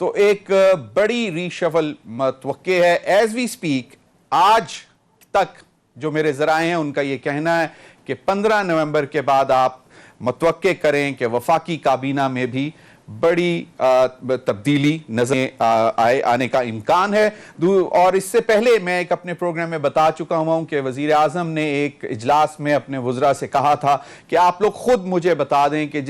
تو ایک بڑی ری شفل متوقع ہے ایز وی سپیک. آج تک جو میرے ذرائع ہیں ان کا یہ کہنا ہے کہ 15 نومبر کے بعد آپ متوقع کریں کہ وفاقی کابینہ میں بھی بڑی تبدیلی نظر آنے کا امکان ہے. اور اس سے پہلے میں ایک اپنے پروگرام میں بتا چکا ہوں کہ وزیر اعظم نے ایک اجلاس میں اپنے وزراء سے کہا تھا کہ آپ لوگ خود مجھے بتا دیں کہ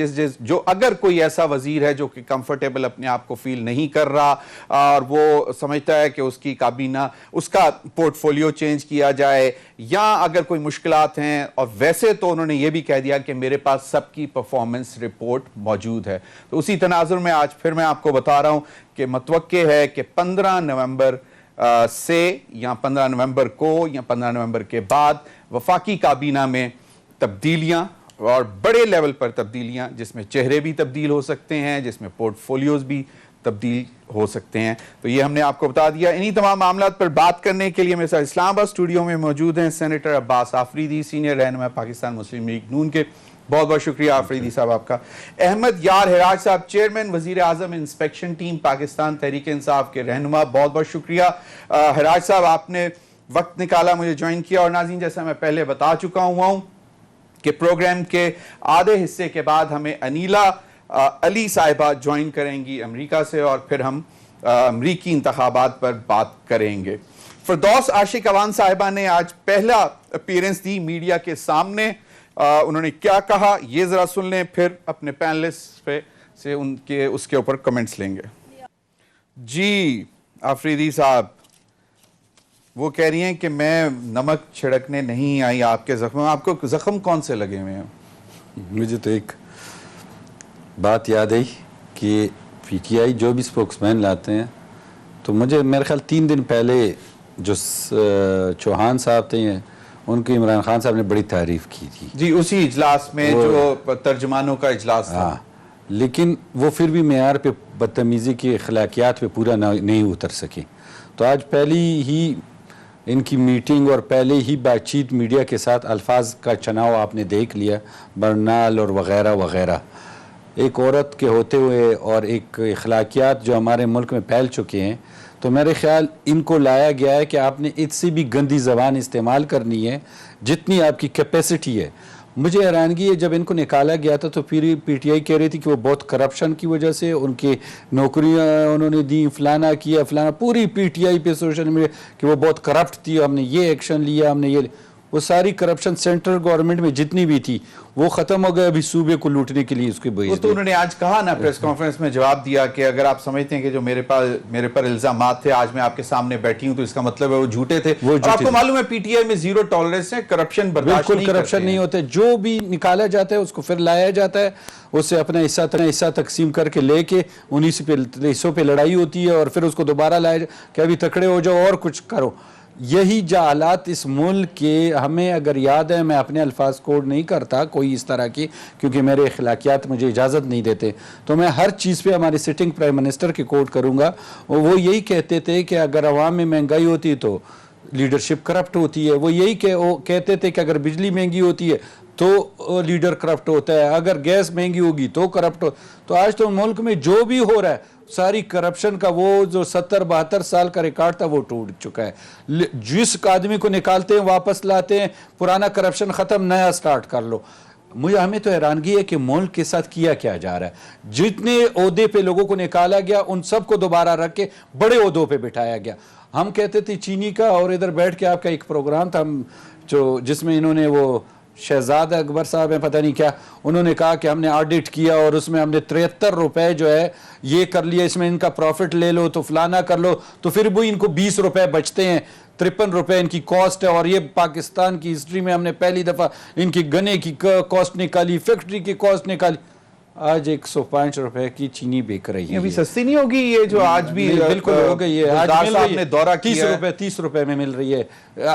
جو اگر کوئی ایسا وزیر ہے جو کہ کمفرٹیبل اپنے آپ کو فیل نہیں کر رہا اور وہ سمجھتا ہے کہ اس کی کابینہ اس کا پورٹ فولیو چینج کیا جائے, یا اگر کوئی مشکلات ہیں. اور ویسے تو انہوں نے یہ بھی کہہ دیا کہ میرے پاس سب کی پرفارمنس رپورٹ موجود ہے. تو اسی تناظر میں آج پھر میں آپ کو بتا رہا ہوں کہ متوقع ہے کہ 15 نومبر سے یا 15 نومبر کو یا 15 نومبر کے بعد وفاقی کابینہ میں تبدیلیاں اور بڑے لیول پر تبدیلیاں, جس میں چہرے بھی تبدیل ہو سکتے ہیں, جس میں پورٹ فولیوز بھی تبدیل ہو سکتے ہیں. تو یہ ہم نے آپ کو بتا دیا. انہی تمام معاملات پر بات کرنے کے لیے میرے ساتھ اسلام آباد اسٹوڈیو میں موجود ہیں سینیٹر عباس آفریدی, سینئر رہنما پاکستان مسلم لیگ نون کے. بہت بہت شکریہ آفریدی صاحب آپ کا. احمد یار ہراج صاحب, چیئرمین وزیر اعظم انسپیکشن ٹیم پاکستان تحریک انصاف کے رہنما, بہت بہت شکریہ. ہراج صاحب آپ نے وقت نکالا, مجھے جوائن کیا. اور ناظرین جیسا میں پہلے بتا چکا ہوں کہ پروگرام کے آدھے حصے کے بعد ہمیں انیلا علی صاحبہ جوائن کریں گی امریکہ سے, اور پھر ہم امریکی انتخابات پر بات کریں گے. فردوس عاشق اوان صاحبہ نے آج پہلا اپیرنس دی میڈیا کے سامنے. انہوں نے کیا کہا یہ ذرا سن لیں, پھر اپنے پینلسٹ پہ سے اس کے اوپر کمنٹس لیں گے. جی آفریدی صاحب, وہ کہہ رہی ہیں کہ میں نمک چھڑکنے نہیں آئی آپ کے زخم. آپ کو زخم کون سے لگے ہوئے ہیں؟ مجھے تو ایک بات یاد آئی کہ پی ٹی آئی جو بھی سپوکس مین لاتے ہیں, تو مجھے میرے خیال 3 دن پہلے جو چوہان صاحب تھے ان کی عمران خان صاحب نے بڑی تعریف کی تھی. جی اسی اجلاس میں جو ترجمانوں کا اجلاس تھا. ہاں, لیکن وہ پھر بھی معیار پہ بدتمیزی کی اخلاقیات پہ پورا نہیں اتر سکے. تو آج پہلی ہی ان کی میٹنگ اور پہلے ہی بات چیت میڈیا کے ساتھ الفاظ کا چناؤ آپ نے دیکھ لیا, برنال اور وغیرہ وغیرہ. ایک عورت کے ہوتے ہوئے اور ایک اخلاقیات جو ہمارے ملک میں پھیل چکے ہیں, تو میرے خیال ان کو لایا گیا ہے کہ آپ نے اس سے بھی گندی زبان استعمال کرنی ہے جتنی آپ کی کیپیسٹی ہے. مجھے حیرانگی ہے جب ان کو نکالا گیا تھا تو پھر پی ٹی آئی کہہ رہی تھی کہ وہ بہت کرپشن کی وجہ سے ان کی نوکریاں انہوں نے دی, فلانا کیا فلانا, پوری پی ٹی آئی پہ سوشل میڈیا کہ وہ بہت کرپٹ تھی, ہم نے یہ ایکشن لیا, ہم نے یہ. وہ ساری کرپشن سینٹرل گورنمنٹ میں جتنی بھی تھی وہ ختم ہو گیا, ابھی صوبے کو لوٹنے کے لیے اس کے وہ تو انہوں نے آج کہا نا پریس کانفرنس میں, جواب دیا کہ اگر آپ سمجھتے ہیں کہ جو میرے پر الزامات تھے آج میں آپ کے سامنے بیٹھی ہوں تو اس کا مطلب ہے وہ جھوٹے تھے. اور آپ کو معلوم ہے پی ٹی آئی میں زیرو ٹالرنس ہے, کرپشن برداشت نہیں کرتے ہیں. بالکل کرپشن نہیں ہوتے, جو بھی نکالا جاتا ہے اس کو پھر لایا جاتا ہے, اس سے اپنا حصہ تقسیم کر کے لے کے انہی سے حصوں پہ لڑائی ہوتی ہے, اور پھر اس کو دوبارہ لایا جائے کہ ابھی تکڑے ہو جاؤ اور کچھ کرو. یہی جہالات اس ملک کے ہمیں اگر یاد ہے, میں اپنے الفاظ کوڈ نہیں کرتا کوئی اس طرح کی, کیونکہ میرے اخلاقیات مجھے اجازت نہیں دیتے, تو میں ہر چیز پہ ہمارے سٹنگ پرائم منسٹر کے کوڈ کروں گا. وہ یہی کہتے تھے کہ اگر عوام میں مہنگائی ہوتی تو لیڈرشپ کرپٹ ہوتی ہے. وہ یہی کہتے تھے کہ اگر بجلی مہنگی ہوتی ہے تو لیڈر کرپٹ ہوتا ہے, اگر گیس مہنگی ہوگی تو کرپٹ ہو. تو آج تو ملک میں جو بھی ہو رہا ہے ساری کرپشن کا وہ جو 70-72 سال کا ریکارڈ تھا وہ ٹوٹ چکا ہے. جس آدمی کو نکالتے ہیں واپس لاتے ہیں, پرانا کرپشن ختم, نیا سٹارٹ کر لو. ہمیں تو حیرانگی ہے کہ ملک کے ساتھ کیا جا رہا ہے. جتنے عہدے پہ لوگوں کو نکالا گیا ان سب کو دوبارہ رکھ کے بڑے عہدوں پہ بٹھایا گیا. ہم کہتے تھے چینی کا, اور ادھر بیٹھ کے آپ کا ایک پروگرام تھا جس میں انہوں نے وہ شہزاد اکبر صاحب ہیں پتہ نہیں کیا, انہوں نے کہا کہ ہم نے آڈٹ کیا اور اس میں ہم نے 73 روپے جو ہے یہ کر لیا, اس میں ان کا پروفٹ لے لو تو فلانا کر لو, تو پھر بھی ان کو 20 روپے بچتے ہیں. 53 روپے ان کی کاسٹ ہے, اور یہ پاکستان کی ہسٹری میں ہم نے پہلی دفعہ ان کی گنے کی کاسٹ نکالی, فیکٹری کی کاسٹ نکالی. آج 105 روپے کی چینی بیک رہی ہے. ابھی سستی نہیں ہوگی یہ جو آج بھی بالکل ہو گئی ہے, آج مل رہی ہے 30 روپے میں مل رہی ہے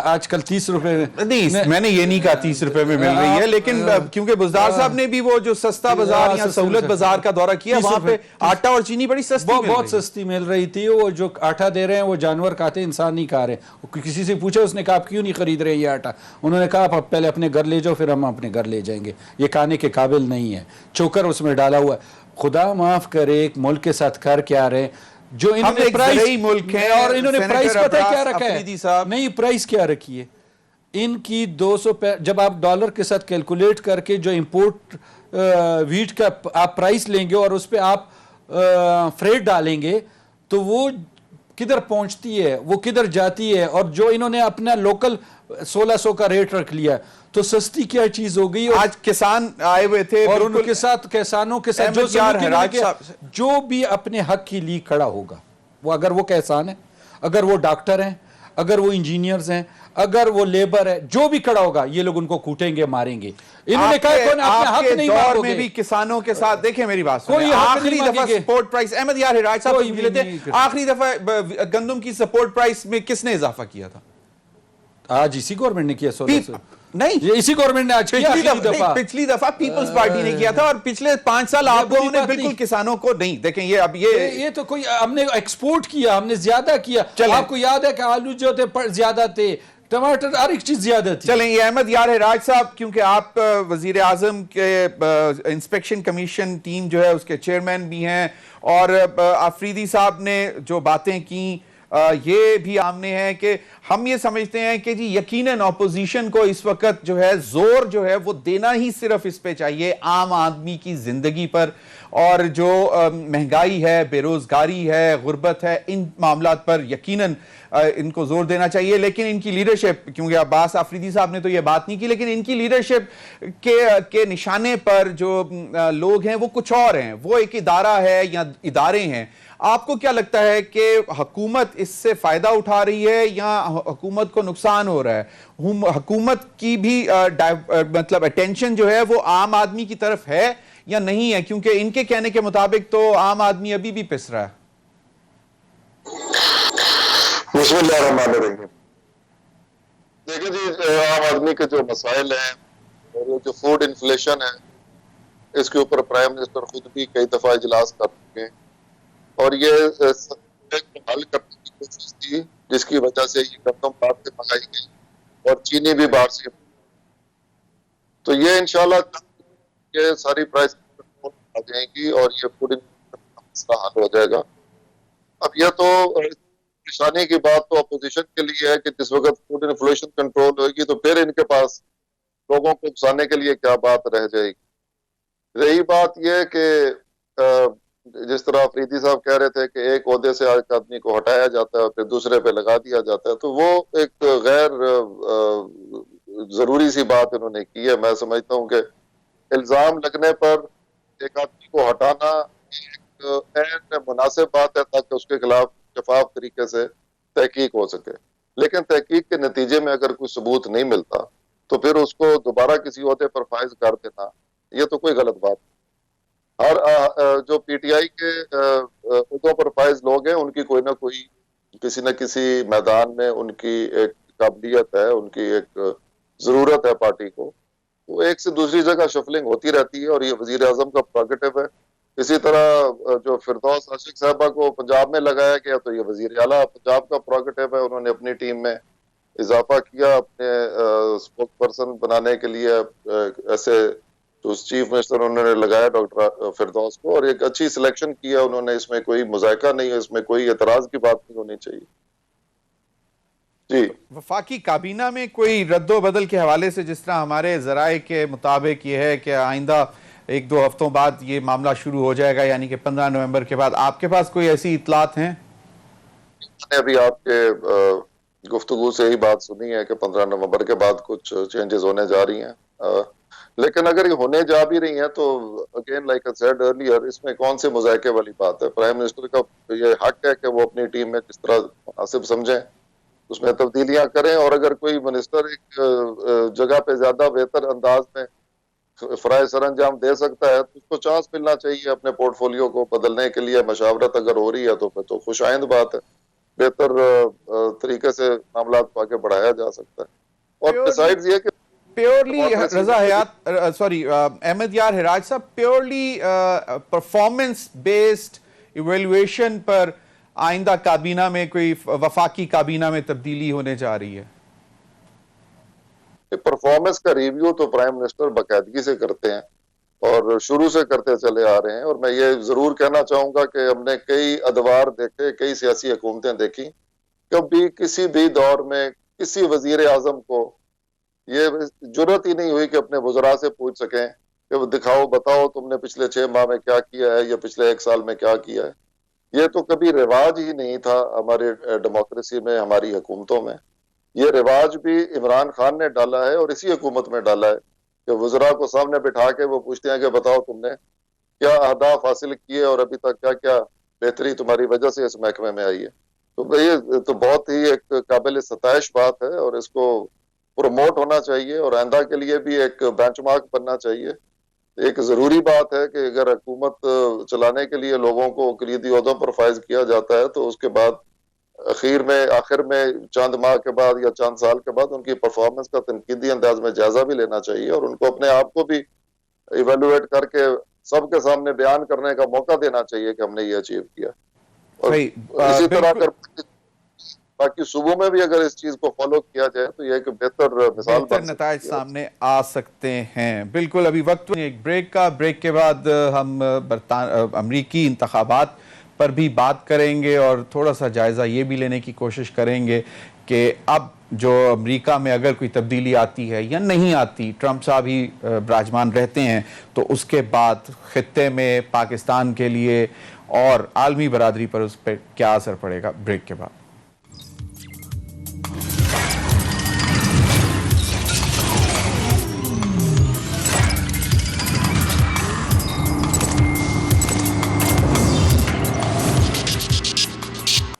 آج کل. 30 روپے نہیں, میں نے یہ نہیں کہا 30 روپے میں مل رہی ہے, لیکن کیونکہ بزدار صاحب نے بھی وہ جو سستا بازار یا سہولت بازار کا دورہ کیا, وہاں پہ آٹا اور چینی بڑی سستی بہت سستی مل رہی تھی. وہ جو آٹا دے رہے ہیں وہ جانور کھاتے ہیں, انسان نہیں کھا رہے. کسی سے پوچھا, اس نے کہا آپ کیوں نہیں خرید رہے یہ آٹا؟ انہوں نے کہا آپ پہلے اپنے گھر لے جاؤ پھر ہم اپنے گھر لے جائیں گے, یہ کھانے کے قابل نہیں ہے. چوکر اس میں ڈالا ہوا ہے. خدا معاف کرے, ایک ملک کے ساتھ کر کے آ رہے ہیں. جو انہوں ہم نے ایک پرائس زرعی ملک ہیں اور انہوں نے پرائس سینیٹر پتہ ہے کیا عباس رکھا افریدی ہے؟ صاحب نہیں پرائس کیا رکھی ہے ان کی 200 جب آپ ڈالر کے ساتھ کیلکولیٹ کر کے جو امپورٹ ویٹ کا آپ پرائس لیں گے اور اس پہ آپ فریٹ ڈالیں گے تو وہ کدھر پہنچتی ہے وہ کدھر جاتی ہے. اور جو انہوں نے اپنا لوکل 1600 کا ریٹ رکھ لیا تو سستی کیا چیز ہو گئی. آج کسان آئے ہوئے تھے اور ان بالکل کے ساتھ کسانوں کے ساتھ جو احمد یار سلوک انہوں نے حراج کیا صاحب جو بھی اپنے حق کے لیے کھڑا ہوگا وہ اگر وہ کسان ہے اگر وہ ڈاکٹر ہیں اگر وہ انجینئرز ہیں اگر وہ لیبر ہے جو بھی کھڑا ہوگا یہ لوگ ان کو کوٹیں گے ماریں گے. انہوں نے کہا کون اپنے آپ حق کے نہیں دور مانگو میں گے بھی کسانوں کے ساتھ دیکھیں میری بات سنیں کوئی حق آخری نہیں دفعہ مانگیں گے. سپورٹ پرائس احمد یار حراج صاحب کوئی تشریف بھی لیتے نہیں ہیں آخری دفعہ گندم کی سپورٹ پرائس میں کس نے اضافہ کیا تھا؟ آج اسی گورنمنٹ نے کیا 1600 نہیں یہ اسی گورنمنٹ نے آج کیا آخری دفعہ. پچھلی دفعہ پیپلز پارٹی نے کیا تھا اور پچھلے 5 سال آپ لوگوں نے بالکل کسانوں کو نہیں دیکھیں یہ اب یہ تو کوئی ہم نے ایکسپورٹ کیا ہم نے زیادہ کیا. آپ کو یاد ہے کہ آلو جو تھے زیادہ تھے ٹماٹر ہر ایک چیز زیادہ تھی. چلیں یہ احمد یار حراج صاحب کیونکہ آپ وزیر اعظم کے انسپیکشن کمیشن ٹیم جو ہے اس کے چیئرمین بھی ہیں اور افریدی صاحب نے جو باتیں کی یہ بھی آمنے ہیں کہ ہم یہ سمجھتے ہیں کہ جی یقیناً اپوزیشن کو اس وقت جو ہے زور جو ہے وہ دینا ہی صرف اس پہ چاہیے عام آدمی کی زندگی پر اور جو مہنگائی ہے بے روزگاری ہے غربت ہے ان معاملات پر یقیناً ان کو زور دینا چاہیے. لیکن ان کی لیڈرشپ کیونکہ عباس افریدی صاحب نے تو یہ بات نہیں کی لیکن ان کی لیڈرشپ کے نشانے پر جو لوگ ہیں وہ کچھ اور ہیں. وہ ایک ادارہ ہے یا ادارے ہیں. آپ کو کیا لگتا ہے کہ حکومت اس سے فائدہ اٹھا رہی ہے یا حکومت کو نقصان ہو رہا ہے؟ حکومت کی بھی مطلب اٹینشن جو ہے وہ عام آدمی کی طرف ہے یا نہیں ہے کیونکہ ان کے کہنے کے مطابق تو عام آدمی ابھی بھی پس رہا ہے. بسم اللہ الرحمن الرحیم. دیکھیں جی عام آدمی کے جو مسائل ہیں اور جو فوڈ انفلیشن ہے اس کے اوپر پرائم منسٹر خود بھی کئی دفعہ اجلاس کر چکے ہیں اور یہ حل کرنے کی کوشش تھی جس کی وجہ سے یہ گندم باہر سے منگائی گئی اور چینی بھی باہر سے. تو یہ انشاءاللہ یہ ساری پرائس آ جائیں گی اور یہ فوڈ انفلیشن کا مسئلہ حل ہو جائے گا. اب یہ تو پریشانی کی بات تو اپوزیشن کے لیے ہے کہ جس وقت فوڈ انفلیشن کنٹرول ہوئے گی تو پھر ان کے پاس لوگوں کو اکسانے کے لیے کیا بات رہ جائے گی. رہی بات یہ کہ جس طرح افریدی صاحب کہہ رہے تھے کہ ایک عہدے سے ایک آدمی کو ہٹایا جاتا ہے اور پھر دوسرے پہ لگا دیا جاتا ہے تو وہ ایک غیر ضروری سی بات انہوں نے کی ہے. میں سمجھتا ہوں کہ الزام لگنے پر ایک آدمی کو ہٹانا ایک مناسب بات ہے تاکہ اس کے خلاف شفاف طریقے سے تحقیق ہو سکے. لیکن تحقیق کے نتیجے میں اگر کوئی ثبوت نہیں ملتا تو پھر اس کو دوبارہ کسی عہدے پر فائز کر دینا یہ تو کوئی غلط بات. ہر جو پی ٹی آئی کے عہدوں پر فائز لوگ ہیں ان کی کوئی نہ کوئی کسی نہ کسی میدان میں ان کی ایک قابلیت ہے ان کی ایک ضرورت ہے پارٹی کو. وہ ایک سے دوسری جگہ شفلنگ ہوتی رہتی ہے اور یہ وزیر اعظم کا پروگیٹو ہے. اسی طرح جو فردوس عاشق صاحبہ کو پنجاب میں لگایا گیا تو یہ وزیر اعلیٰ پنجاب کا پروگیٹو ہے. انہوں نے اپنی ٹیم میں اضافہ کیا اپنے اسپوک پرسن بنانے کے لیے ایسے تو چیف منسٹر انہوں نے لگایا ڈاکٹر فردوس کو اور ایک اچھی سلیکشن کیا انہوں نے. اس میں کوئی مذائقہ نہیں ہے اس میں کوئی اعتراض کی بات نہیں ہونی چاہیے. جی وفاقی کابینہ میں کوئی رد و بدل کے حوالے سے جس طرح ہمارے ذرائع کے مطابق یہ ہے کہ آئندہ 1-2 ہفتوں بعد یہ معاملہ شروع ہو جائے گا یعنی کہ 15 نومبر کے بعد آپ کے پاس کوئی ایسی اطلاعات ہیں؟ میں نے ابھی آپ کے گفتگو سے ہی بات سنی ہے کہ 15 نومبر کے بعد کچھ چینجز ہونے جا رہی ہیں. لیکن اگر یہ ہونے جا بھی رہی ہیں تو again like I said earlier اس میں کون سے مذائقے والی بات ہے. پرائم منسٹر کا یہ حق ہے کہ وہ اپنی ٹیم میں جس طرح مناسب سمجھیں اس میں تبدیلیاں کریں اور اگر کوئی منسٹر ایک جگہ پہ زیادہ بہتر انداز میں فرائض سر انجام دے سکتا ہے تو اس کو چانس ملنا چاہیے اپنے پورٹ فولیو کو بدلنے کے لیے. مشاورت اگر ہو رہی ہے تو پھر تو خوش آئند بات ہے. بہتر طریقے سے معاملات کو آگے بڑھایا جا سکتا ہے. اور ڈیسائیڈز یہ کہ پیورلی احمد یار حراج صاحب پیورلی پرفارمنس بیسڈ ایویلویشن پر آئندہ کابینہ میں کوئی وفاقی کابینہ میں تبدیلی ہونے جا رہی ہے؟ پرفارمنس کا ریویو تو پرائم منسٹر باقاعدگی سے کرتے ہیں اور شروع سے کرتے چلے آ رہے ہیں. اور میں یہ ضرور کہنا چاہوں گا کہ ہم نے کئی ادوار دیکھے, کئی سیاسی حکومتیں دیکھی, کبھی کسی بھی دور میں کسی وزیر اعظم کو یہ جرت ہی نہیں ہوئی کہ اپنے وزراء سے پوچھ سکیں کہ وہ دکھاؤ, بتاؤ تم نے پچھلے 6 ماہ میں کیا کیا ہے یا پچھلے 1 سال میں کیا کیا ہے. یہ تو کبھی رواج ہی نہیں تھا ہمارے ڈیموکریسی میں, ہماری حکومتوں میں. یہ رواج بھی عمران خان نے ڈالا ہے اور اسی حکومت میں ڈالا ہے کہ وزراء کو سامنے بٹھا کے وہ پوچھتے ہیں کہ بتاؤ تم نے کیا اہداف حاصل کیے اور ابھی تک کیا کیا بہتری تمہاری وجہ سے اس محکمے میں آئی ہے. تو یہ تو بہت ہی ایک قابل ستائش بات ہے اور اس کو پروموٹ ہونا چاہیے اور آئندہ کے لیے بھی ایک بینچ مارک بننا چاہیے. ایک ضروری بات ہے کہ اگر حکومت چلانے کے لیے لوگوں کو کلیدی عہدوں پر فائز کیا جاتا ہے تو اس کے بعد آخر میں چند ماہ کے بعد یا چند سال کے بعد ان کی پرفارمنس کا تنقیدی انداز میں جائزہ بھی لینا چاہیے اور ان کو اپنے آپ کو بھی ایویلویٹ کر کے سب کے سامنے بیان کرنے کا موقع دینا چاہیے کہ ہم نے یہ اچیو کیا. اور اسی طرح اگر باقی صوبوں میں بھی اگر اس چیز کو فالو کیا جائے تو یہ ایک بہتر مثال بہتر نتائج سامنے آ سکتے ہیں. بالکل, ابھی وقت ایک بریک کا. بریک کے بعد ہم امریکی انتخابات پر بھی بات کریں گے اور تھوڑا سا جائزہ یہ بھی لینے کی کوشش کریں گے کہ اب جو امریکہ میں اگر کوئی تبدیلی آتی ہے یا نہیں آتی, ٹرمپ صاحب ہی براجمان رہتے ہیں, تو اس کے بعد خطے میں پاکستان کے لیے اور عالمی برادری پر اس پہ کیا اثر پڑے گا. بریک کے بعد.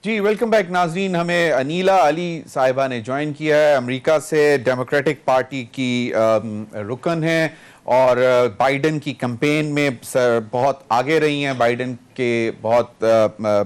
جی ویلکم بیک ناظرین. ہمیں انیلا علی صاحبہ نے جوائن کیا ہے, امریکہ سے ڈیموکریٹک پارٹی کی رکن ہیں اور بائیڈن کی کمپین میں بہت آگے رہی ہیں. بائیڈن کے بہت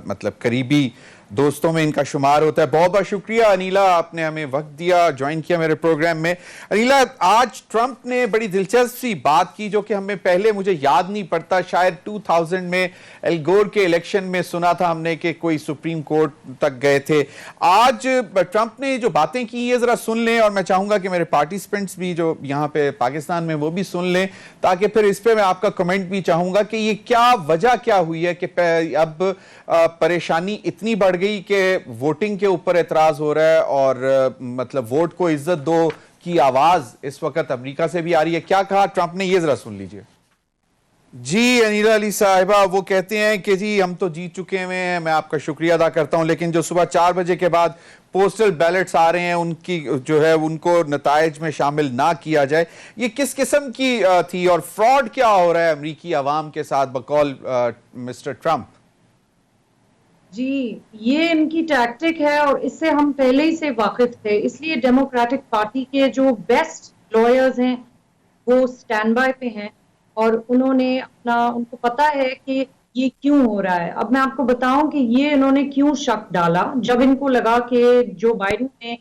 مطلب قریبی دوستوں میں ان کا شمار ہوتا ہے. بہت بہت شکریہ انیلا, آپ نے ہمیں وقت دیا, جوائن کیا میرے پروگرام میں. انیلا, آج ٹرمپ نے بڑی دلچسپ سی بات کی جو کہ ہمیں پہلے مجھے یاد نہیں پڑتا, شاید 2000 میں ایل گور کے الیکشن میں سنا تھا ہم نے کہ کوئی سپریم کورٹ تک گئے تھے. آج ٹرمپ نے جو باتیں کی یہ ذرا سن لیں اور میں چاہوں گا کہ میرے پارٹیسپنٹس بھی جو یہاں پہ پاکستان میں وہ بھی سن لیں, تاکہ پھر اس پہ میں آپ کا کمنٹ بھی چاہوں گا کہ یہ کیا وجہ کیا ہوئی ہے کہ اب پریشانی اتنی بڑھ گئی کہ ووٹنگ کے اوپر اعتراض ہو رہا ہے اور مطلب ووٹ کو عزت دو کی آواز اس وقت امریکہ سے بھی آ رہی ہے. کیا کہا ٹرمپ نے, یہ ذرا سن لیجئے. جی انیلا علی صاحبہ, وہ کہتے ہیں کہ جی ہم تو جیت چکے ہوئے ہیں, میں آپ کا شکریہ ادا کرتا ہوں, لیکن جو صبح 4 بجے کے بعد پوسٹل بیلٹس آ رہے ہیں ان کی جو ہے ان کو نتائج میں شامل نہ کیا جائے, یہ کس قسم کی تھی اور فراڈ کیا ہو رہا ہے امریکی عوام کے ساتھ بقول مسٹر ٹرمپ؟ جی یہ ان کی ٹیکٹک ہے اور اس سے ہم پہلے ہی سے واقف تھے, اس لیے ڈیموکریٹک پارٹی کے جو بیسٹ لائرز ہیں وہ سٹینڈ بائی پہ ہیں اور انہوں نے ان کو پتا ہے کہ یہ کیوں ہو رہا ہے. اب میں آپ کو بتاؤں کہ یہ انہوں نے کیوں شک ڈالا. جب ان کو لگا کہ جو بائیڈن نے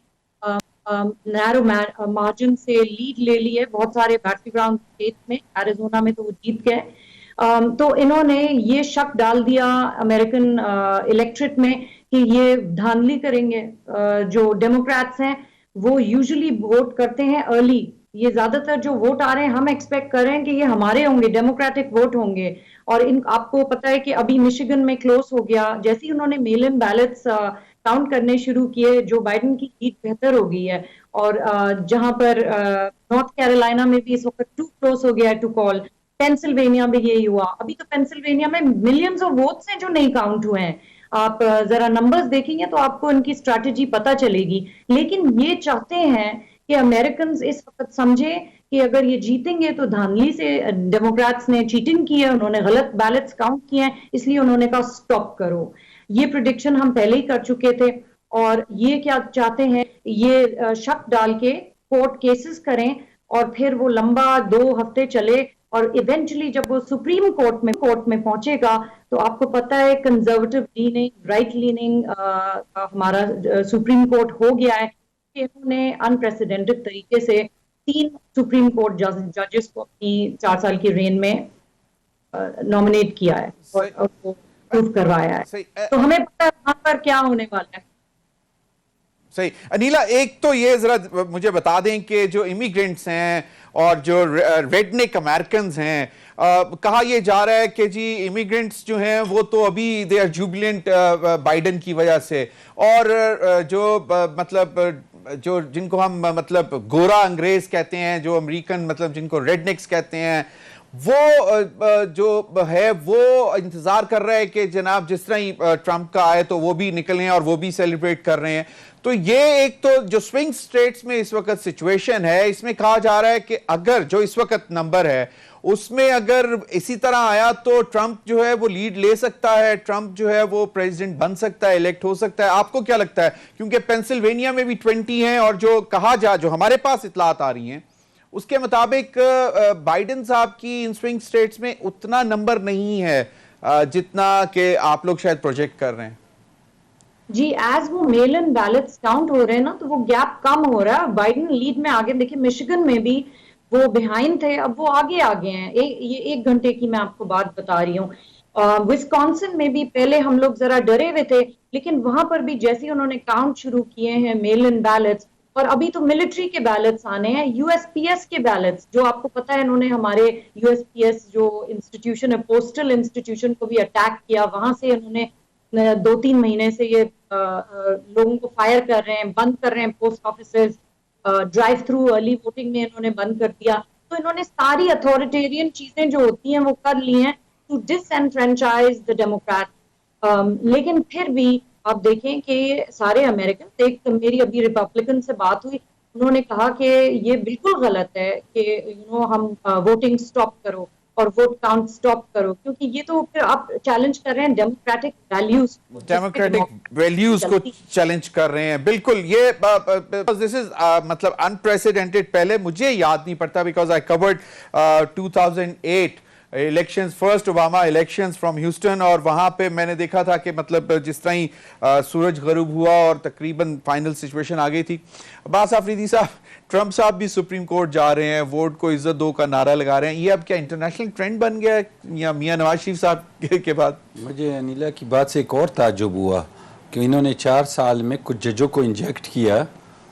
نیرو مارجن سے لیڈ لے لی ہے بہت سارے بیٹل گراؤنڈ اسٹیٹ میں, ایریزونا میں تو وہ جیت گئے, تو انہوں نے یہ شک ڈال دیا امریکن الیکٹریٹ میں کہ یہ دھاندلی کریں گے. جو ڈیموکریٹس ہیں وہ یوزلی ووٹ کرتے ہیں ارلی, یہ زیادہ تر جو ووٹ آ رہے ہیں ہم ایکسپیکٹ کر رہے ہیں کہ یہ ہمارے ہوں گے, ڈیموکریٹک ووٹ ہوں گے. اور آپ کو پتا ہے کہ ابھی مشیگن میں کلوز ہو گیا, جیسے ہی انہوں نے میل ان بیلٹس کاؤنٹ کرنے شروع کیے جو بائیڈن کی لیڈ بہتر ہو گئی ہے. اور جہاں پر نارتھ کیرولائنا میں بھی اس وقت 2 کلوز ہو گیا ہے ٹو کال, پینسلوینیا میں یہی ہوا. ابھی تو پینسلوینیا میں ملینز آف ووٹس ہیں جو نہیں کاؤنٹ ہوئے ہیں. آپ ذرا نمبرز دیکھیں گے تو آپ کو ان کی اسٹریٹجی پتہ چلے گی. لیکن یہ چاہتے ہیں کہ امریکنز اس وقت سمجھے کہ اگر یہ جیتیں گے تو دھاندلی سے ڈیموکریٹس نے چیٹنگ کی ہے, انہوں نے غلط بیلٹس کاؤنٹ کیے ہیں, اس لیے انہوں نے کہا سٹاپ کرو. یہ پریڈکشن ہم پہلے ہی کر چکے تھے اور یہ کیا چاہتے ہیں, یہ شک ڈال کے کورٹ کیسز کریں اور پھر وہ لمبا 2 ہفتے چلے اور ایونچولی جب وہ سپریم کورٹ میں پہنچے گا تو آپ کو پتا ہے کنزرویٹو لیننگ رائٹ لیننگ ہمارا سپریم کورٹ ہو گیا ہے کہ انہوں نے انپریسیڈنٹڈ طریقے سے 3 سپریم کورٹ ججز کو اپنی 4 سال کی رین میں نامنیٹ کیا ہے اور وہ پروف کروایا ہے. تو ہمیں پتا ہے وہاں پر کیا ہونے والا ہے. صحیح. انیلا, ایک تو یہ ذرا مجھے بتا دیں کہ جو امیگرینٹس ہیں اور جو ریڈ نیک امریکنز ہیں کہا یہ جا رہا ہے کہ جی امیگرنٹس جو ہیں وہ تو ابھی دے آر جوبلنٹ بائیڈن کی وجہ سے، اور جو مطلب جو جن کو ہم مطلب گورا انگریز کہتے ہیں، جو امریکن مطلب جن کو ریڈ نکس کہتے ہیں، وہ جو ہے وہ انتظار کر رہا ہے کہ جناب جس طرح ہی ٹرمپ کا آئے تو وہ بھی نکلیں اور وہ بھی سیلیبریٹ کر رہے ہیں. تو یہ ایک تو جو سوئنگ سٹیٹس میں اس وقت سچویشن ہے، اس میں کہا جا رہا ہے کہ اگر جو اس وقت نمبر ہے اس میں اگر اسی طرح آیا تو ٹرمپ جو ہے وہ لیڈ لے سکتا ہے، ٹرمپ جو ہے وہ پریزیڈنٹ بن سکتا ہے، الیکٹ ہو سکتا ہے. آپ کو کیا لگتا ہے؟ کیونکہ پینسلوینیا میں بھی 20 ہیں، اور جو کہا جو ہمارے پاس اطلاعات آ رہی ہیں اس کے مطابق بائیڈن صاحب کی ان سوئنگ سٹیٹس میں اتنا نمبر نہیں ہے جتنا کہ آپ لوگ شاید پروجیکٹ کر رہے ہیں. جی ایز وہ میل ان بیلٹس کاؤنٹ ہو رہے ہیں نا تو وہ گیپ کم ہو رہا ہے. بائیڈن لیڈ میں آگے، دیکھیں مشیگن میں بھی وہ بیہائنڈ تھے، اب وہ آگے ہیں. یہ 1 گھنٹے کی میں آپ کو بات بتا رہی ہوں. وسکانسن میں بھی پہلے ہم لوگ ذرا ڈرے ہوئے تھے، لیکن وہاں پر بھی جیسے انہوں نے کاؤنٹ شروع کیے ہیں میل ان بیلٹس، اور ابھی تو ملٹری کے بیلٹس آنے ہیں، یو ایس پی ایس کے بیلٹس، جو آپ کو پتا ہے انہوں نے ہمارے یو ایس پی ایس جو انسٹیٹیوشن ہے، پوسٹل انسٹیٹیوشن کو بھی اٹیک کیا. وہاں سے انہوں نے 2-3 مہینے سے یہ لوگوں کو فائر کر رہے ہیں، بند کر رہے ہیں post offices. Drive through early voting میں انہوں نے بند کر دیا. تو انہوں نے ساری اتھارٹیرین چیزیں جو ہوتی ہیں وہ کر لی ہیں ٹو ڈس اینفرینچائز دا ڈیموکریٹ. لیکن پھر بھی آپ دیکھیں کہ سارے امریکن، ایک میری ابھی ریپبلکن سے بات ہوئی، انہوں نے کہا کہ یہ بالکل غلط ہے کہ ہم ووٹنگ سٹاپ کرو اور ووٹ کاؤنٹ سٹاپ کرو، کیونکہ یہ تو پھر آپ چیلنج کر رہے ہیں ڈیموکریٹک ویلیوز، ڈیموکریٹک ویلیوز کو چیلنج کر رہے ہیں. بالکل یہ دس از مطلب انپریسیڈنٹڈ. پہلے مجھے یاد نہیں پڑتا because I chord 2008 elections, first Obama elections from Houston, اور وہاں پہ میں نے دیکھا تھا کہ مطلب جس طرح ہی سورج غروب ہوا اور تقریباً فائنل سچویشن آ گئی تھی. عباس آفریدی صاحب، ٹرمپ صاحب بھی سپریم کورٹ جا رہے ہیں، ووٹ کو عزت دو کا نعرہ لگا رہے ہیں. یہ اب کیا انٹرنیشنل ٹرینڈ بن گیا ہے یا میاں نواز شریف صاحب کے بعد؟ مجھے انیلا کی بات سے ایک اور تعجب ہوا کہ انہوں نے 4 سال میں کچھ ججوں کو انجیکٹ کیا،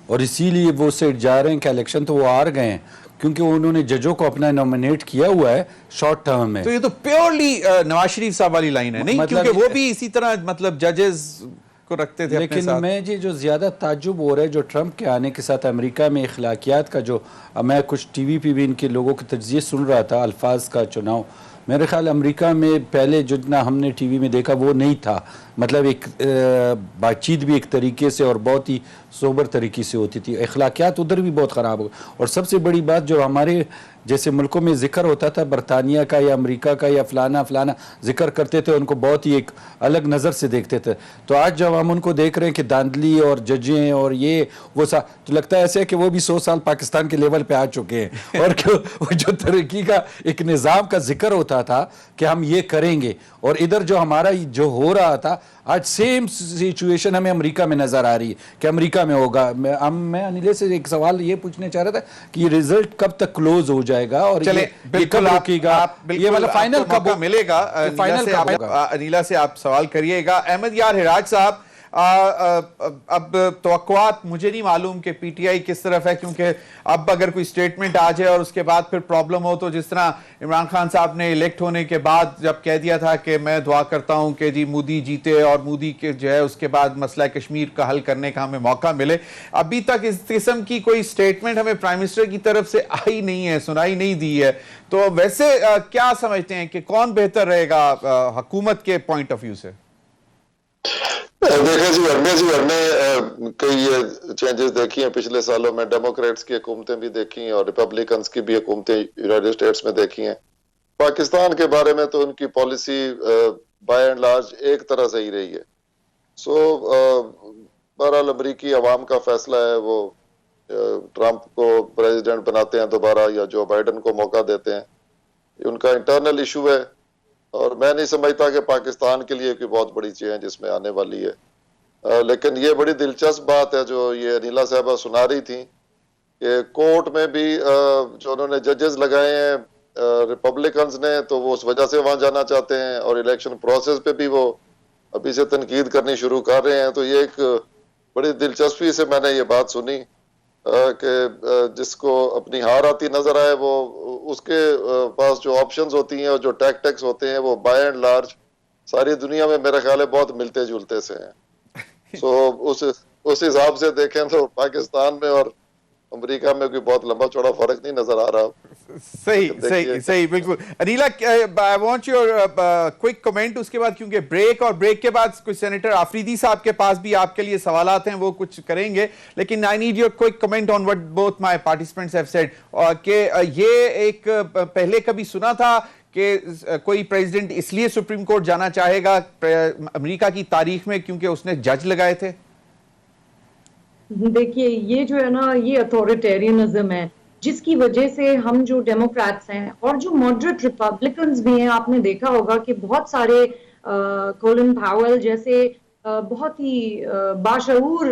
اور اسی لیے وہ سیٹ جا رہے ہیں کہ الیکشن تو وہ ہار گئے ہیں کیونکہ انہوں نے ججوں کو اپنا نومینیٹ کیا ہوا ہے شارٹ ٹرم میں. تو یہ تو پیورلی نواز شریف صاحب والی لائن ہے، نہیں؟ کیونکہ وہ بھی اسی طرح مطلب ججز کو رکھتے تھے اپنے ساتھ. لیکن میں جو زیادہ تعجب ہو رہا ہے جو ٹرمپ کے آنے کے ساتھ امریکہ میں اخلاقیات کا، جو میں کچھ ٹی وی پہ بھی ان کے لوگوں کے تجزیے سن رہا تھا، الفاظ کا چناؤ، میرے خیال امریکہ میں پہلے جتنا ہم نے ٹی وی میں دیکھا وہ نہیں تھا. مطلب ایک بات چیت بھی ایک طریقے سے اور بہت ہی سوبر طریقے سے ہوتی تھی. اخلاقیات ادھر بھی بہت خراب ہو. اور سب سے بڑی بات جو ہمارے جیسے ملکوں میں ذکر ہوتا تھا برطانیہ کا یا امریکہ کا یا فلانا ذکر کرتے تھے، ان کو بہت ہی ایک الگ نظر سے دیکھتے تھے. تو آج جب ہم ان کو دیکھ رہے ہیں کہ داندلی اور ججیں اور یہ وہ تو لگتا ہے ایسے ہے کہ وہ بھی 100 سال پاکستان کے لیول پہ آ چکے ہیں. اور جو ترقی کا ایک نظام کا ذکر ہوتا تھا کہ ہم یہ کریں گے، اور ادھر جو ہمارا جو ہو رہا تھا آج سیم سچویشن ہمیں امریکہ میں نظر آ رہی ہے کہ امریکہ میں ہوگا. میں انیلے سے ایک سوال یہ پوچھنے چاہ رہا تھا کہ یہ ریزلٹ کب تک کلوز ہو جائے گا اور یہ کب رکے گا، یہ مطلب فائنل کب ملے گا؟ انیلا سے آپ سوال کریے گا. احمد یار ہراج صاحب، اب توقعات مجھے نہیں معلوم کہ پی ٹی آئی کس طرف ہے، کیونکہ اب اگر کوئی سٹیٹمنٹ آ جائے اور اس کے بعد پھر پرابلم ہو، تو جس طرح عمران خان صاحب نے الیکٹ ہونے کے بعد جب کہہ دیا تھا کہ میں دعا کرتا ہوں کہ جی مودی جیتے اور مودی کے جو ہے اس کے بعد مسئلہ کشمیر کا حل کرنے کا ہمیں موقع ملے، ابھی تک اس قسم کی کوئی سٹیٹمنٹ ہمیں پرائم منسٹر کی طرف سے آئی نہیں ہے، سنائی نہیں دی ہے. تو ویسے کیا سمجھتے ہیں کہ کون بہتر رہے گا حکومت کے پوائنٹ آف ویو سے؟ دیکھیں جی، ہم نے کئی چینجز دیکھی ہیں پچھلے سالوں میں. ڈیموکریٹس کی حکومتیں بھی دیکھی ہیں اور ریپبلکنس کی بھی حکومتیں یونائیٹڈ اسٹیٹس میں دیکھی ہیں. پاکستان کے بارے میں تو ان کی پالیسی بائی اینڈ لارج ایک طرح سے ہی رہی ہے. بہرحال امریکی عوام کا فیصلہ ہے، وہ ٹرمپ کو پریزیڈنٹ بناتے ہیں دوبارہ یا جو بائیڈن کو موقع دیتے ہیں. یہ ان کا انٹرنل ایشو ہے، اور میں نہیں سمجھتا کہ پاکستان کے لیے کوئی بہت بڑی چینج اس میں آنے والی ہے. لیکن یہ بڑی دلچسپ بات ہے جو یہ انیلا صاحبہ سنا رہی تھی کہ کورٹ میں بھی جو انہوں نے ججز لگائے ہیں ریپبلکنز نے، تو وہ اس وجہ سے وہاں جانا چاہتے ہیں، اور الیکشن پروسیس پہ بھی وہ ابھی سے تنقید کرنی شروع کر رہے ہیں. تو یہ ایک بڑی دلچسپی سے میں نے یہ بات سنی کہ جس کو اپنی ہار آتی نظر آئے وہ اس کے پاس جو آپشنز ہوتی ہیں اور جو ٹیکٹکس ہوتے ہیں وہ بائی اینڈ لارج ساری دنیا میں میرا خیال ہے بہت ملتے جلتے سے ہیں. سو اس حساب سے دیکھیں تو پاکستان میں اور امریکہ میں کوئی بہت لمبا چوڑا فرق نہیں نظر آ رہا. صحیح بالکل. Aneela, I want your quick comment اس کے بعد, کیونکہ بریک کے بعد کچھ سینیٹر آفریدی صاحب کے پاس بھی آپ کے لیے سوالات ہیں, وہ کچھ کریں گے, لیکن I need your quick comment on what both my participants have said. کہ یہ ایک پہلے کبھی سنا تھا کہ کوئی پریزیڈنٹ اس لیے سپریم کورٹ جانا چاہے گا امریکہ کی تاریخ میں کیونکہ اس نے جج لگائے تھے؟ دیکھیے یہ جو ہے نا, یہ اتھارٹیرینزم ہے جس کی وجہ سے ہم جو ڈیموکریٹس ہیں اور جو ماڈریٹ ریپبلکنز بھی ہیں, آپ نے دیکھا ہوگا کہ بہت سارے کولن پاول جیسے بہت ہی باشعور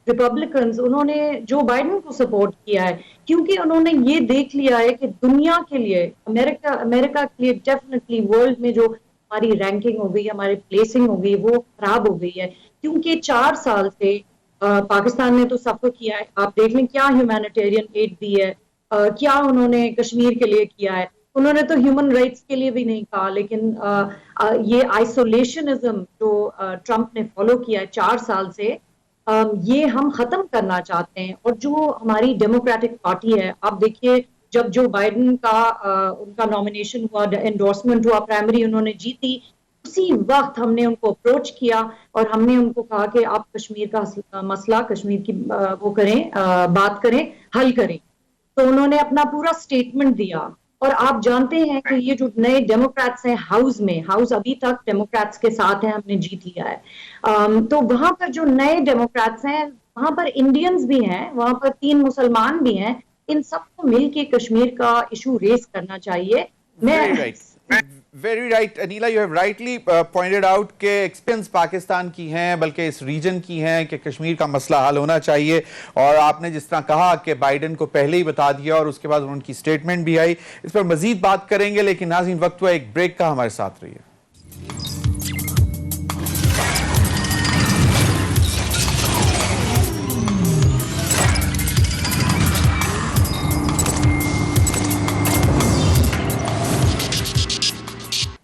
ریپبلکنز, انہوں نے جو بائیڈن کو سپورٹ کیا ہے کیونکہ انہوں نے یہ دیکھ لیا ہے کہ دنیا کے لیے, امریکہ کے لیے ڈیفینیٹلی ورلڈ میں جو ہماری رینکنگ ہو گئی, ہماری پلیسنگ ہو گئی, وہ خراب ہو گئی ہے. کیونکہ 4 سال سے پاکستان نے تو سفر کیا ہے, آپ دیکھ لیں کیا ہیومینیٹیرین ایڈ دی ہے, کیا انہوں نے کشمیر کے لیے کیا ہے. انہوں نے تو ہیومن رائٹس کے لیے بھی نہیں کہا, لیکن یہ آئسولیشنزم جو ٹرمپ نے فالو کیا ہے 4 سال سے, یہ ہم ختم کرنا چاہتے ہیں. اور جو ہماری ڈیموکریٹک پارٹی ہے, آپ دیکھیے جب جو بائیڈن کا ان کا نامینیشن ہوا, انڈورسمنٹ ہوا, پرائمری انہوں نے جیتی, اسی وقت ہم نے ان کو اپروچ کیا اور ہم نے ان کو کہا کہ آپ کشمیر کا مسئلہ, کشمیر کی وہ کریں, بات کریں, حل کریں. تو انہوں نے اپنا پورا سٹیٹمنٹ دیا. اور آپ جانتے ہیں کہ یہ جو نئے ڈیموکریٹس ہیں ہاؤس ابھی تک ڈیموکریٹس کے ساتھ ہیں, ہم نے جیت لیا ہے. تو وہاں پر جو نئے ڈیموکریٹس ہیں, وہاں پر انڈینز بھی ہیں, وہاں پر 3 مسلمان بھی ہیں. ان سب کو مل کے کشمیر کا ایشو ریز کرنا چاہیے. Very right, Anila, you have rightly pointed out کہ ایکسپینس پاکستان کی ہیں بلکہ اس ریجن کی ہیں کہ کشمیر کا مسئلہ حل ہونا چاہیے. اور آپ نے جس طرح کہا کہ بائیڈن کو پہلے ہی بتا دیا اور اس کے بعد ان کی سٹیٹمنٹ بھی آئی, اس پر مزید بات کریں گے, لیکن ناظرین وقت ہوا ایک بریک کا, ہمارے ساتھ رہیے.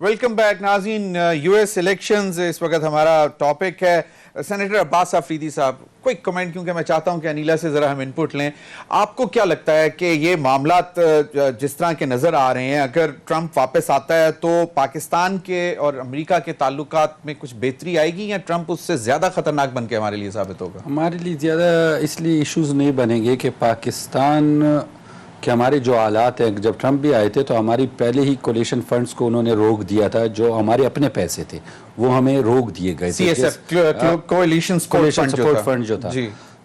ویلکم بیک ناظرین. یو ایس الیکشنز اس وقت ہمارا ٹاپک ہے. سینیٹر عباس آفریدی صاحب, کوئک کمنٹ, کیونکہ میں چاہتا ہوں کہ انیلا سے ذرا ہم انپٹ لیں. آپ کو کیا لگتا ہے کہ یہ معاملات جس طرح کے نظر آ رہے ہیں, اگر ٹرمپ واپس آتا ہے تو پاکستان کے اور امریکہ کے تعلقات میں کچھ بہتری آئے گی, یا ٹرمپ اس سے زیادہ خطرناک بن کے ہمارے لیے ثابت ہوگا؟ ہمارے لیے زیادہ اس لیے ایشوز نہیں بنیں گے کہ پاکستان کہ ہمارے جو حالات ہیں, جب ٹرمپ بھی آئے تھے تو ہماری پہلے ہی کولیشن فنڈز کو انہوں نے روک دیا تھا, جو ہمارے اپنے پیسے تھے وہ ہمیں روک دیے گئے تھے. کولیشن سپورٹ فنڈ جو تھا.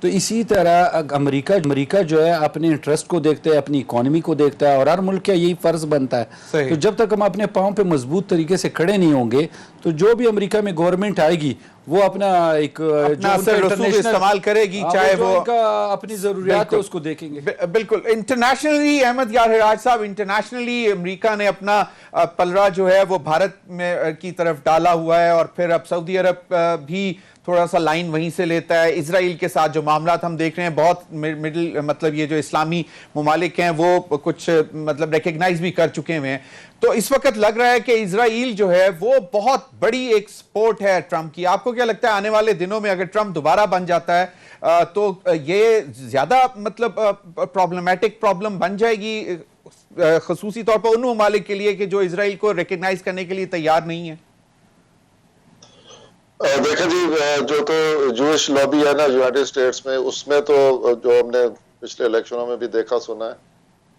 تو اسی طرح امریکہ جو ہے اپنے انٹرسٹ کو دیکھتا ہے, اپنی اکانومی کو دیکھتا ہے, اور ہر ملک کا یہی فرض بنتا ہے. تو جب تک ہم اپنے پاؤں پہ مضبوط طریقے سے کھڑے نہیں ہوں گے تو جو بھی امریکہ میں گورنمنٹ آئے گی وہ اپنا ایک استعمال کرے گی, چاہے وہ اپنی ضروریات ہے اس کو دیکھیں گے. بالکل. انٹرنیشنلی احمد یار حراج صاحب, انٹرنیشنلی امریکہ نے اپنا پلڑا جو ہے وہ بھارت میں کی طرف ڈالا ہوا ہے, اور پھر اب سعودی عرب بھی تھوڑا سا لائن وہیں سے لیتا ہے. اسرائیل کے ساتھ جو معاملات ہم دیکھ رہے ہیں, بہت مڈل مطلب یہ جو اسلامی ممالک ہیں وہ کچھ مطلب ریکگنائز بھی کر چکے ہوئے ہیں. تو اس وقت لگ رہا ہے کہ اسرائیل جو ہے وہ بہت بڑی ایک سپورٹ ہے ٹرمپ کی. آپ کو کیا لگتا ہے آنے والے دنوں میں اگر ٹرمپ دوبارہ بن جاتا ہے تو یہ زیادہ مطلب پرابلم بن جائے گی, خصوصی طور پر ان ممالک کے لیے کہ جو اسرائیل کو ریکگنائز کرنے کے لیے تیار نہیں ہے؟ دیکھیں جی, جو تو جوش لابی ہے نا یونائٹڈ اسٹیٹس میں, اس میں تو جو ہم نے پچھلے الیکشنوں میں بھی دیکھا سنا ہے,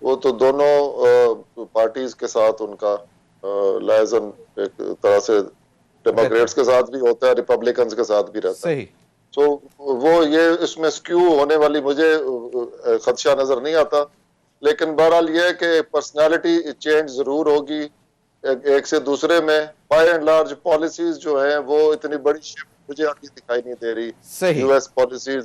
وہ تو دونوں پارٹیز کے ساتھ ان کا لائزن ایک طرح سے ڈیموکریٹس کے ساتھ بھی ہوتا ہے, ریپبلکنز کے ساتھ بھی رہتا ہے. تو وہ یہ اس میں سکیو ہونے والی مجھے خدشہ نظر نہیں آتا. لیکن بہرحال یہ ہے کہ پرسنالٹی چینج ضرور ہوگی ایک سے دوسرے میں. بائی اینڈ لارج پالیسیز جو ہیں وہ اتنی بڑی شفٹ مجھے آتی دکھائی نہیں دے رہی. U S policies